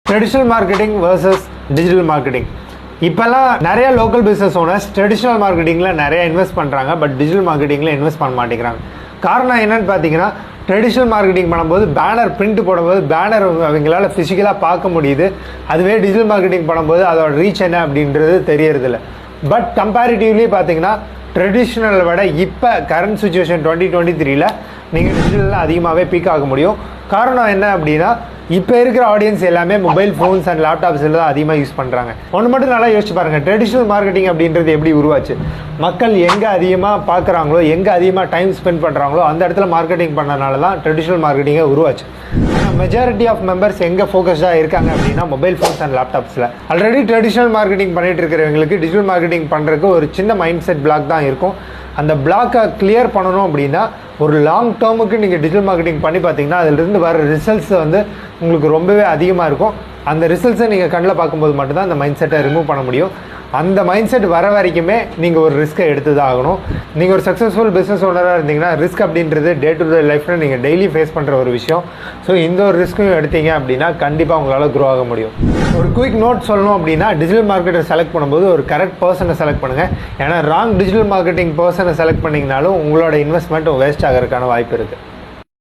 Traditional marketing versus digital marketing. இப்போல்லாம் நிறைய local business owners traditional மார்க்கெட்டிங்கில் நிறைய இன்வெஸ்ட் பண்ணுறாங்க, பட் டிஜிட்டல் மார்க்கெட்டிங்கில் இன்வெஸ்ட் பண்ண மாட்டேங்கிறாங்க. காரணம் என்னன்னு பார்த்தீங்கன்னா, ட்ரெடிஷ்னல் மார்க்கெட்டிங் பண்ணும்போது பேனர் பிரிண்ட் போடும்போது பேனர் அவங்களால ஃபிசிக்கலாக பார்க்க முடியுது. அதுவே டிஜிட்டல் மார்க்கெட்டிங் பண்ணும்போது அதோட ரீச் என்ன அப்படின்றது தெரியறதில்ல. பட் கம்பேரிட்டிவ்லி பார்த்தீங்கன்னா ட்ரெடிஷ்னலை விட இப்போ கரண்ட் சுச்சுவேஷன் 2023ல் நீங்கள் டிஜிட்டலில் அதிகமாகவே பீக் ஆக முடியும். காரணம் என்ன அப்படின்னா, இப்போ இருக்கிற ஆடியன்ஸ் எல்லாமே மொபைல் ஃபோன்ஸ் அண்ட் லேப்டாப்ஸில் தான் அதிகமாக யூஸ் பண்ணுறாங்க. ஒன்று மட்டும் நல்லா யோசிச்சு பாருங்கள், ட்ரெடிஷ்னல் மார்க்கெட்டிங் அப்படின்றது எப்படி உருவாச்சு? மக்கள் எங்கே அதிகமாக பார்க்குறாங்களோ, எங்கே அதிகமாக டைம் ஸ்பெண்ட் பண்ணுறாங்களோ அந்த இடத்துல மார்க்கெட்டிங் பண்ணனால தான் ட்ரெடிஷ்னல் மார்க்கெட்டிங்கை உருவாச்சு. மெஜாரிட்டி ஆஃப் மெம்பர்ஸ் எங்கே ஃபோக்கஸ்டாக இருக்காங்க அப்படின்னா மொபைல் ஃபோன்ஸ் அண்ட் லேப்டாப்ஸில். ஆல்ரெடி ட்ரெடிஷ்னல் மார்க்கெட்டிங் பண்ணிட்டு இருக்கிறவங்களுக்கு டிஜிட்டல் மார்க்கெட்டிங் பண்ணுறதுக்கு ஒரு சின்ன மைண்ட் செட் பிளாக் தான் இருக்கும். அந்த பிளாக்கை கிளியர் பண்ணணும் அப்படின்னா ஒரு லாங் டேர்முக்கு நீங்கள் டிஜிட்டல் மார்க்கெட்டிங் பண்ணி பார்த்தீங்கன்னா அதிலிருந்து வர ரிசல்ட்ஸ் வந்து உங்களுக்கு ரொம்பவே அதிகமாக இருக்கும். அந்த ரிசல்ட்ஸை நீங்கள் கண்ணில் பார்க்கும்போது மட்டும்தான் அந்த மைண்ட் செட்டை ரிமூவ் பண்ண முடியும். அந்த மைண்ட் செட் வர வரைக்குமே நீங்கள் ஒரு ரிஸ்க்கை எடுத்து தான் ஆகணும். நீங்கள் ஒரு சக்ஸஸ்ஃபுல் பிஸ்னஸ் ஓனராக இருந்தீங்கன்னா ரிஸ்க் அப்படின்றது டே டு டே லைஃப்பில் நீங்கள் டெய்லி ஃபேஸ் பண்ணுற ஒரு விஷயம். ஸோ இந்த ஒரு ரிஸ்க்கையும் எடுத்தீங்க அப்படின்னா கண்டிப்பாக உங்களால் க்ரோ ஆக முடியும். ஒரு குயிக் நோட் சொல்லணும் அப்படின்னா, டிஜிட்டல் மார்க்கெட்டை செலக்ட் பண்ணும்போது ஒரு கரெக்ட் பர்சனை செலக்ட் பண்ணுங்கள். ஏன்னா ராங் டிஜிட்டல் மார்க்கெட்டிங் பர்சனை செலக்ட் பண்ணிங்கனாலும் உங்களோட இன்வெஸ்ட்மெண்ட் வேஸ்ட் ஆகிறதுக்கான வாய்ப்பு இருக்குது.